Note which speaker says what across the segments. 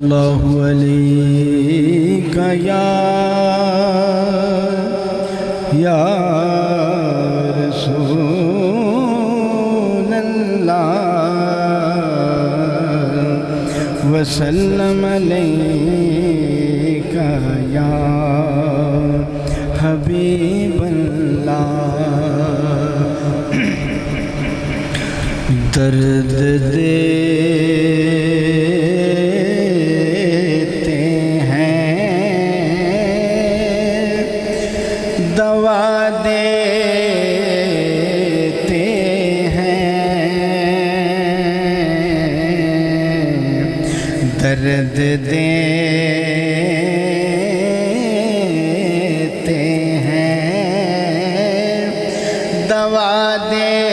Speaker 1: اللہ علیک یا رسول اللہ وسلم علیک یا حبیب اللہ درد دیتے ہیں دوا دیتے ہیں درد دیتے ہیں دوا دیتے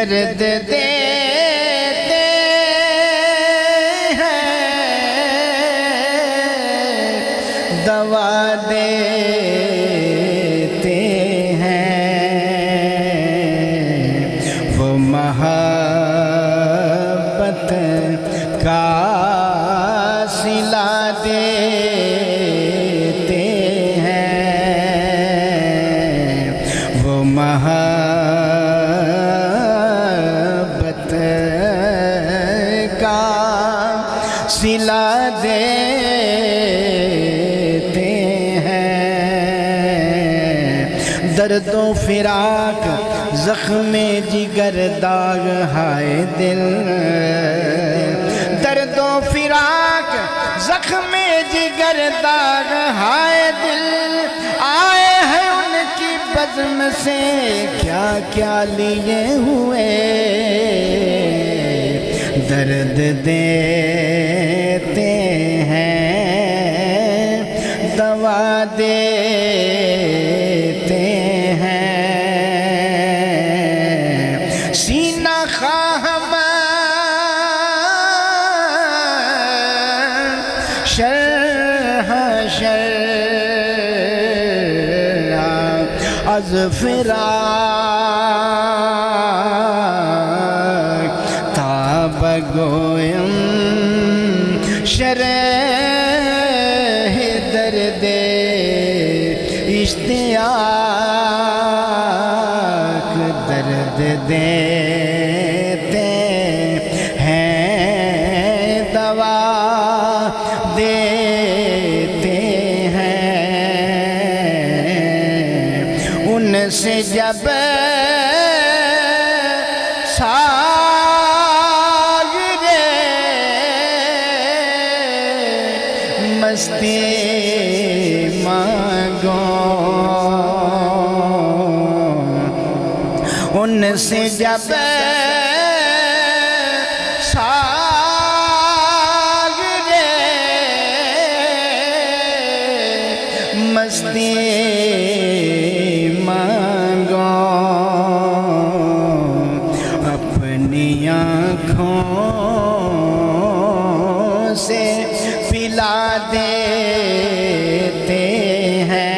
Speaker 1: درد دیتے ہیں دوا دیتے ہیں وہ محبت کا صلہ دیتے ہیں وہ صلہ دیتے ہیں درد و فراق زخم جگر داغ ہائے دل درد و فراق زخم جگر داغ ہائے دل آئے ہیں ان کی بزم سے کیا کیا لیے ہوئے درد دیتے ہیں دوا دیتے ہیں سینہ خواہ شرح از فراق تاب گویم شرح درد اشتیاق درد دیتے ہیں دوا دیتے ہیں ان سے جب مستی مانگو ان سے جب مستی مانگو اپنی آنکھوں سے پلا دیتے ہیں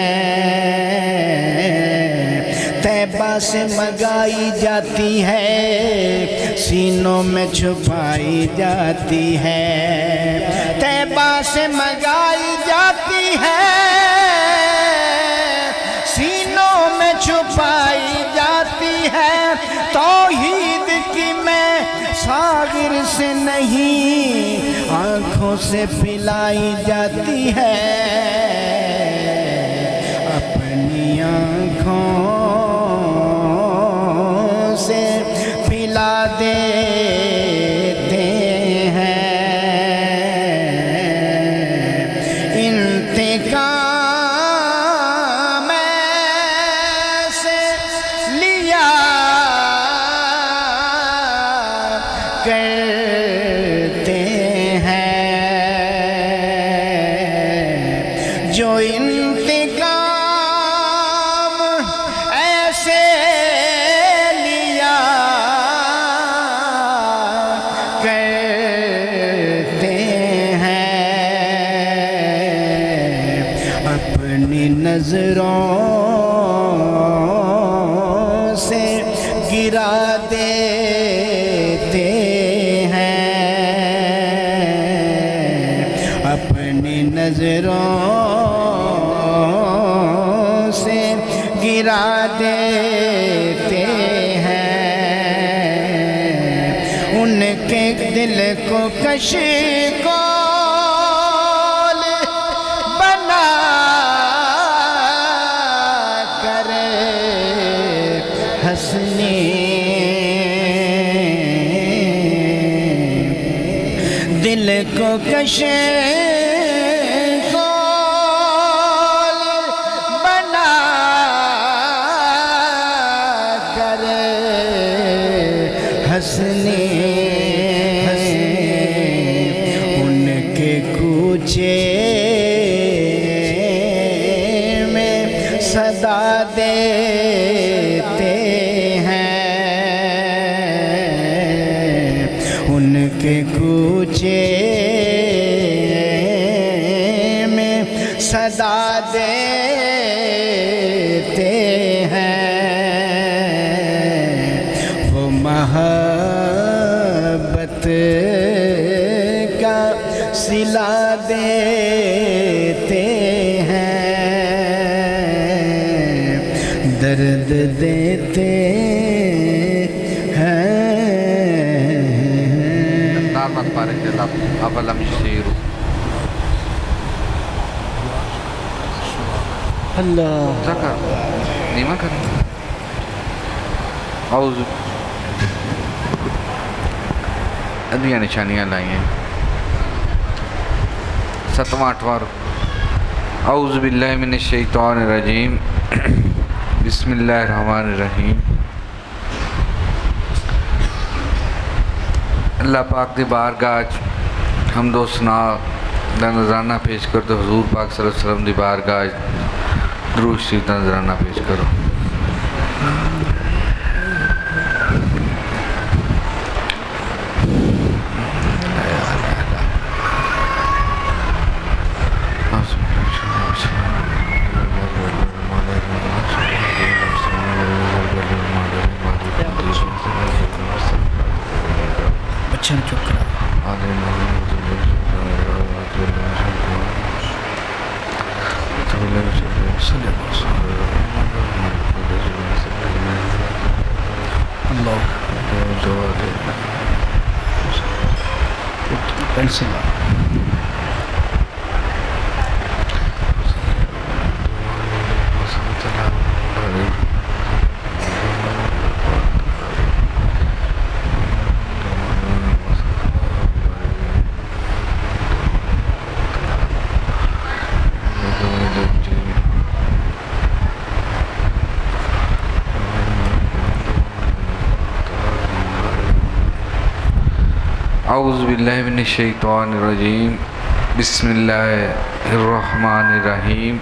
Speaker 1: طیبہ سے منگائی جاتی ہے سینوں میں چھپائی جاتی ہے طیبہ سے منگائی جاتی ہے سینوں میں چھپائی جاتی ہے توحید کی میں ساغر سے نہیں آنکھوں سے پلائی جاتی ہے اپنی آنکھوں سے پلا دیتے ہیں انتقام سے لیا کرتے ہیں جو انتقام ایسے لیا کرتے ہیں اپنی نظروں سے گرا دیتے ہیں اپنی نظروں سے گرا دیتے ہیں ان کے دل کو کشکول بنا کر حسنی دل کو کشکول بنا کر حسنی ان کے کوچے میں صدا دیتے ہیں ان کے کوچے میں صدا دیتے ہیں وہ محبت کا صلہ دیتے ہیں درد دیتے ہیں
Speaker 2: مت پارے اولم یسیروا
Speaker 1: اللہ
Speaker 2: ذکر نیمہ کریں اعوذ ادھیاں نشانیاں لائی ہیں 7واں 8واں اعوذ باللہ من الشیطان الرجیم بسم اللہ الرحمن الرحیم اللہ پاک دی بارگاہ حمد و ثنا دا نذرانہ پیش کر دو حضور پاک صلی اللہ علیہ وسلم دی بارگاہ درود شریف دا نذرانہ پیش کرو
Speaker 1: بچن چپ کرا اللہ پینسل
Speaker 2: اعوذ باللہ من الشیطان الرجیم بسم اللہ الرحمن الرحیم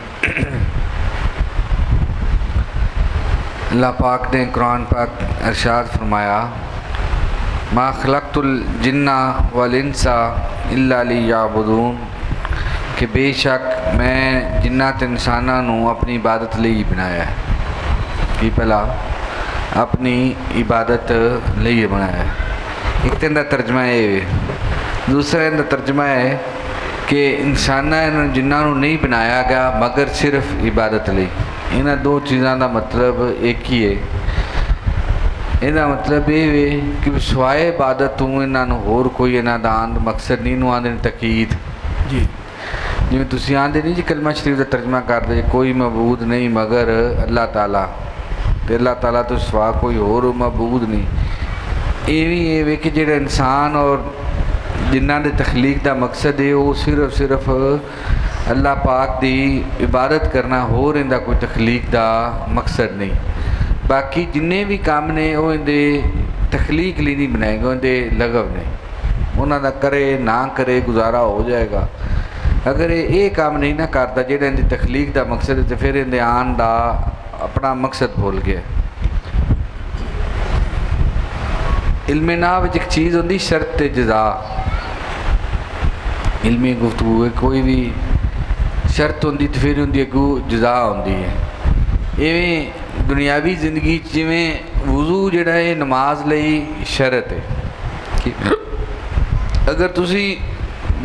Speaker 2: اللہ پاک نے قرآن پاک ارشاد فرمایا ما خلقت الجن والانس الا لیعبدون کہ بے شک میں جنات انساناں نو اپنی عبادت لئی بنایا ہے کہ پہلا اپنی عبادت لئی بنایا ہے ایک تو اندر ترجمہ ہے دوسرا اندر ترجمہ ہے کہ انساناں جنہاں نو نہیں بنایا گیا مگر صرف عبادت لئی انہاں دو چیزاں دا مطلب ایک ہی ہے انہاں مطلب یہ ہے کہ سوائے عبادت تو انہاں نو ہور کوئی انہاں دا مقصد نہیں نو آندے تقید
Speaker 1: جی
Speaker 2: جی تسی آندے نہیں جی کلمہ شریف دا ترجمہ کر دے کوئی معبود نہیں مگر اللہ تعالیٰ تے اللہ تعالیٰ تو سوا کوئی اور معبود نہیں یہ کہ جڑا انسان اور جنہاں دے تخلیق دا مقصد ہے وہ صرف اللہ پاک دی عبادت کرنا ہو رہندا کوئی تخلیق دا مقصد نہیں باقی جننے بھی کام نے وہ اندے تخلیق لی نہیں بنائے گے اندے لغو نہیں انہاں دا کرے نہ کرے گزارا ہو جائے گا اگر یہ کام نہیں نہ کرتا جڑا اندی تخلیق دا مقصد ہے تو پھر اندے آن دا اپنا مقصد بھول گیا علم ناو ایک چیز ہوندی شرط جزا علمی گفتگو ہے کوئی بھی شرط ہوندی تو پھر ہوندی اگو جزا ہوندی ہے ایویں دنیاوی زندگی جویں وضو جڑا ہے نماز لئی شرط ہے کہ اگر تسی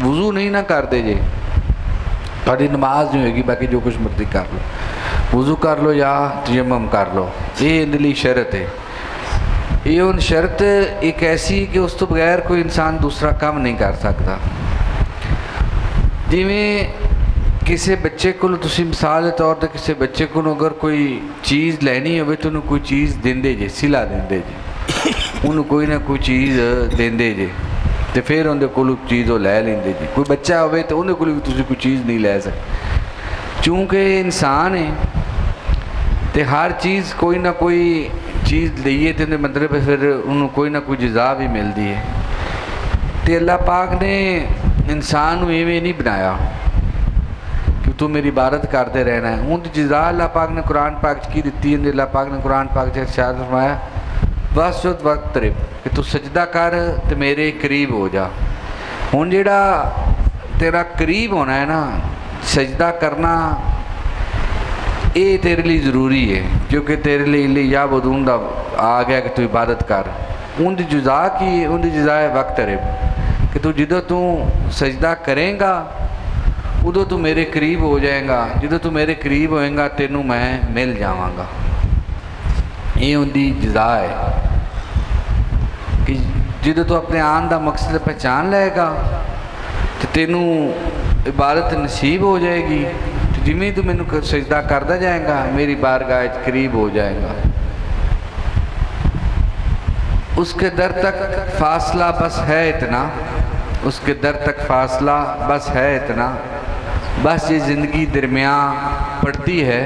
Speaker 2: وضو نہیں نہ کرتے جے تاری نماز نہیں ہوئے گی، باقی جو کچھ مرضی کر لو، وضو کر لو یا تیمم کر لو، یہ اندر لی شرط ہے۔ یہ ان شرط ایک ایسی کہ اس تو بغیر کوئی انسان دوسرا کام نہیں کر سکتا۔ جویں کسی بچے کو تسی مثال کے طور پر کسی بچے کو اگر کوئی چیز لینی ہوئے تو انہوں کوئی چیز دیندے جے، سلا دیندے جے، انہوں کوئی نہ کوئی چیز دیندے جے تو پھر اندر کو چیز وہ لے لیندے جی۔ کوئی بچہ ہوئے تو اندر کو بھی تسی کوئی چیز نہیں لے سکتے، چونکہ انسان ہے تو ہر چیز کوئی نہ کوئی چیز لئیے تو مطلب پھر انہوں کوئی نہ کوئی جزا بھی ملتی ہے۔ تو اللہ پاک نے انسان کو ایویں نہیں بنایا کہ تو میری عبادت کرتے رہنا ہے، ان کی جزا اللہ پاک نے قرآن پاک کی دیتی ہے۔ اللہ پاک نے قرآن پاک سے ارشاد فرمایا وَاسْجُدْ وَاقْتَرِب کہ تو سجدہ کر تو میرے قریب ہو جا۔ ہن جڑا تیرا قریب ہونا ہے نا، سجدہ کرنا یہ تیرے لیے ضروری ہے، کیونکہ تیرے لیے یا بدون دا آ گیا کہ تو عبادت کر۔ ان دی جزا کی، ان دی جزا ہے وَاقْتَرِب کہ تو جدو تو سجدہ کریں گا ادو تو میرے قریب ہو جائے گا، جدو تو میرے قریب ہوئیں گا تینوں میں مل جاواں گا۔ یہ ان دی جزا ہے کہ جدو تو اپنے آن دا مقصد پہچان لے گا تو تینوں عبادت نصیب ہو جائے گی، تو جمیں تو مینوں سجدہ کرتا جائے گا میری بارگاہ قریب ہو جائے گا۔ اس کے در تک فاصلہ بس ہے اتنا، اس کے در تک فاصلہ بس ہے اتنا، بس یہ زندگی درمیان پڑتی ہے۔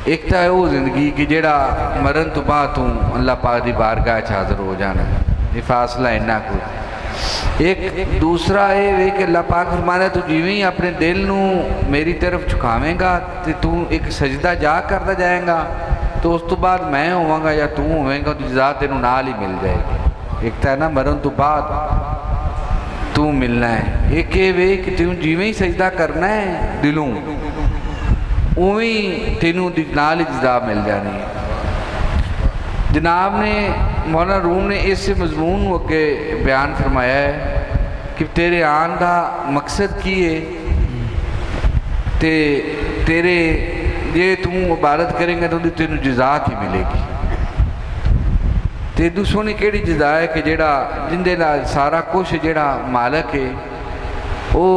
Speaker 2: ایک تا ہے وہ زندگی کہ جڑا مرن تو بعد تو اللہ پاک دی بارگاہ حاضر ہو جانا، یہ فاصلہ اتنا کوئی۔ ایک دوسرا ہے کہ اللہ پاک فرمانا تو جیویں ہی اپنے دل نو میری طرف جھکاویں گا تو ایک سجدہ جا کرتا جائیں گا تو اس تو بعد میں ہوں گا یا تو ہوئیں گا تو جزا تینوں نال ہی مل جائے گی۔ ایک تا ہے نا مرن تو بعد تو ملنا ہے، ایک یہ کہ تینوں جیویں ہی سجدہ کرنا ہے دلوں اوہیں تینوں نال جزا مل جانی ہے۔ جناب نے مولانا روم نے اس مضمون کو کے بیان فرمایا ہے کہ تیرے آن دا مقصد کی ہے تے تیرے یہ تم عبادت کریں گے تو تینوں جزا کی ملے گی۔ تے دوسروں نے کیڑی جزا ہے کہ جڑا جن دے نال سارا کچھ جڑا مالک ہے وہ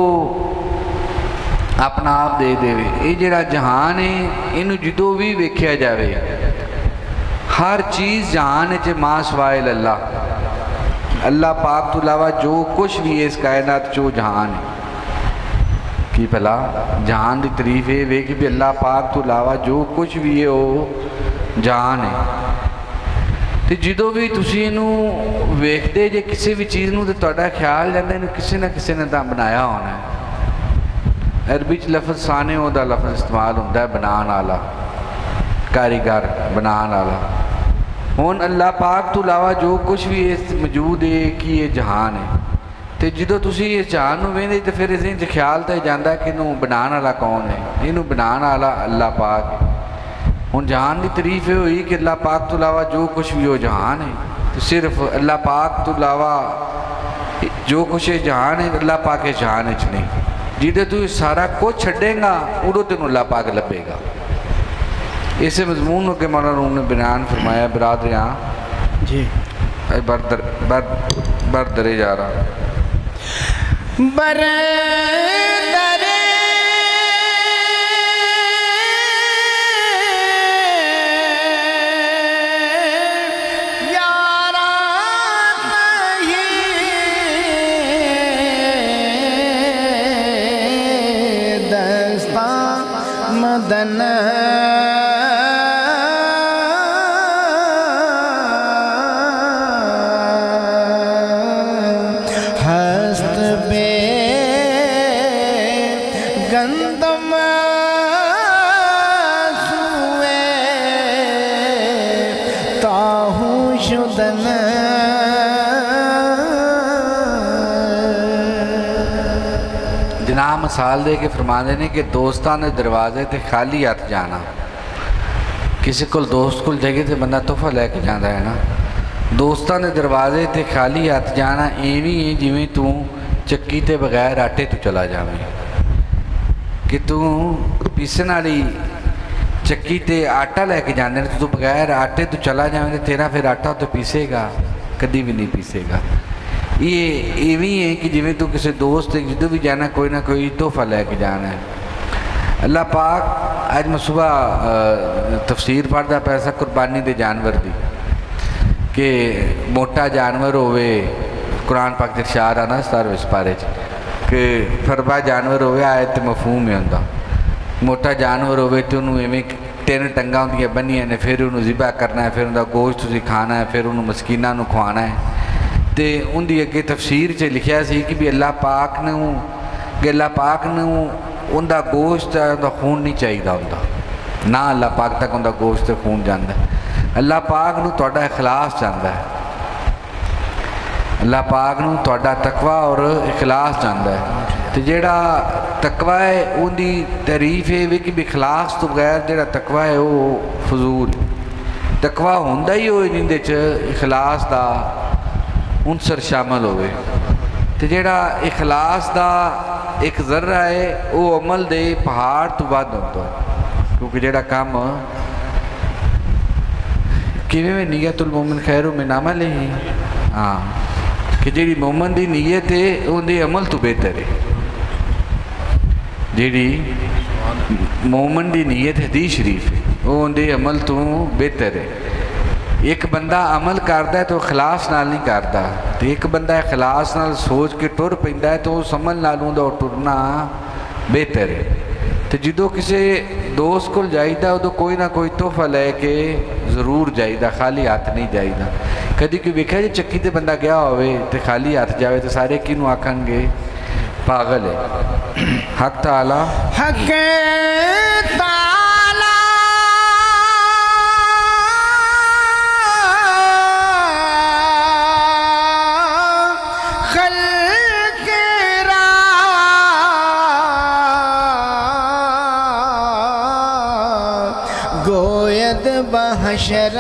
Speaker 2: اپنا آپ دے دے وے۔ یہ جڑا جہان ہے انہوں جدو بھی ویکھیا جاوے، ہر چیز جہان ہے چے ما سوائے اللہ، اللہ پاک تو علاوہ جو کچھ بھی ہے اس کائنات جو جہان ہے کی بھلا جہان دی تعریف ہے وے کہ بھی اللہ پاک تو علاوہ جو کچھ بھی ہے وہ جہان ہے۔ تو جدو بھی تسی انہوں ویکھتے جے کسی بھی چیز نوں تو تہاڈا خیال جاندے انہوں کسی نہ کسی نے تاں بنایا ہونا ہے۔ عربی چ لفظ صانع دا لفظ استعمال ہوتا ہے بنان والا، کاریگر بنان والا۔ ہن اللہ پاک تو علاوہ جو کچھ بھی موجود ہے کہ یہ جہان ہے، تو جدو تسی اس جہان نوں ویندے تو پھر اس وچ خیال تے جاندا ہے کہ انہوں بنان والا کون ہے، انہوں بنان والا اللہ پاک ہے۔ ہن جہان دی تعریف یہ ہوئی کہ اللہ پاک تو علاوہ جو کچھ بھی وہ جہان ہے، تو صرف اللہ پاک تو علاوہ جو کچھ ہے جہان ہے اللہ پاک ہے جہان وچ نہیں۔ جدے تو سارا کچھ چھڑیں گا ادو تینوں اللہ پاک لبے گا۔ اسے مضمون کے مولانا روم نے بیان فرمایا برادریاں
Speaker 1: جی
Speaker 2: بردرے جا رہا
Speaker 1: بردرے مدن ہست بے گندم سوئے تاہوں شدن
Speaker 2: جناب مثال دے کے فرمانے نے کہ دوستان دروازے تے خالی ہاتھ جانا ਕਿਸੇ ਕੋਲ ਦੋਸਤ ਕੋਲ ਜਾਈਏ ਤੇ ਬੰਦਾ ਤੋਹਫਾ ਲੈ ਕੇ ਜਾਂਦਾ ਹੈ ਨਾ। ਦੋਸਤਾਂ ਦੇ ਦਰਵਾਜ਼ੇ ਤੇ ਖਾਲੀ ਹੱਥ ਜਾਣਾ ਇਵੇਂ ਹੀ ਜਿਵੇਂ ਤੂੰ ਚੱਕੀ ਤੇ ਬਗੈਰ ਆਟੇ ਤੋਂ ਚਲਾ ਜਾਵੇਂ, ਕਿ ਤੂੰ ਪੀਸਣ ਵਾਲੀ ਚੱਕੀ ਤੇ ਆਟਾ ਲੈ ਕੇ ਜਾਂਦੇ ਨੇ, ਤੂੰ ਬਗੈਰ ਆਟੇ ਤੋਂ ਚਲਾ ਜਾਵੇਂ ਤੇ ਤੇਰਾ ਫਿਰ ਆਟਾ ਉੱਤੇ ਪੀਸੇਗਾ, ਕਦੀ ਵੀ ਨਹੀਂ ਪੀਸੇਗਾ। ਇਹ ਇਵੇਂ ਹੈ ਕਿ ਜਿਵੇਂ ਤੂੰ ਕਿਸੇ ਦੋਸਤ ਜਦੋਂ ਵੀ ਜਾਣਾ ਕੋਈ ਨਾ ਕੋਈ ਤੋਹਫਾ ਲੈ ਕੇ ਜਾਣਾ ਹੈ। اللہ پاک آج میں صبح تفسیر پڑھتا پیسا قربانی دے جانور دی کہ موٹا جانور ہوئے، قرآن پاک دے ارشاد آنا 17ویں پارے کہ فربا جانور ہوئے آئے تو مفہوم ہی ہوندا، موٹا جانور ہوئے تو انہوں ایویں 3 ٹنگاں ہوندیاں بنیاں نے، پھر انہوں ذبح کرنا ہے، پھر انہوں گوشت تسی کھانا ہے، پھر انہوں مسکیناں نوں کھوانا ہے۔ تے ان دی اگے تفسیر چ لکھیا سی کہ بھی اللہ پاک نوں ان دا گوشت ان دا خون نہیں چاہیے ہوندا، نہ اللہ پاک تک ان دا گوشت تے خون جاندا ہے۔ اللہ پاک نوں تہاڈا اخلاص چاہندا ہے، اللہ پاک نوں تہاڈا تقوی اور اخلاص چاہندا ہے۔ تے جیڑا تقوی ہے ان دی تعریف ہے کہ اخلاص تو بغیر جیڑا تقوی ہے وہ فضول، تقوی ہوندا ہی ہوئے جن دے چ اخلاص دا عنصر شامل ہوئے۔ تے جیڑا اخلاص دا ایک ذرہ ہے وہ عمل دے پہاڑ تو بعد ہوتا ہے، کیونکہ جیڑا کام کیویں میں نیت المومن خیر من عمل ہی، ہاں کہ جیڑی مومن دی نیت ہے ان دے عمل تو بہتر ہے، جیڑی مومن دی نیت حدیث شریف ہے وہ ان دے عمل تو بہتر ہے۔ ایک بندہ عمل کرتا ہے تو اخلاص نال نہیں کرتا، تو ایک بندہ اخلاص نال سوچ کے ٹر پیندا ہے تو اس عمل نالوں دا ٹرنا بہتر ہے۔ تو جدوں کسی دوست کول جائیدا ادو کوئی نہ کوئی تحفہ لے کے ضرور جائیدا، خالی ہاتھ نہیں جائیدا۔ کدی کوئی ویکھیا جی چکی تے بندہ گیا ہوئے تے خالی ہاتھ جاوے تو سارے کینوں آکھن گے پاگل ہے۔ حق تعالی
Speaker 1: گوید بحشر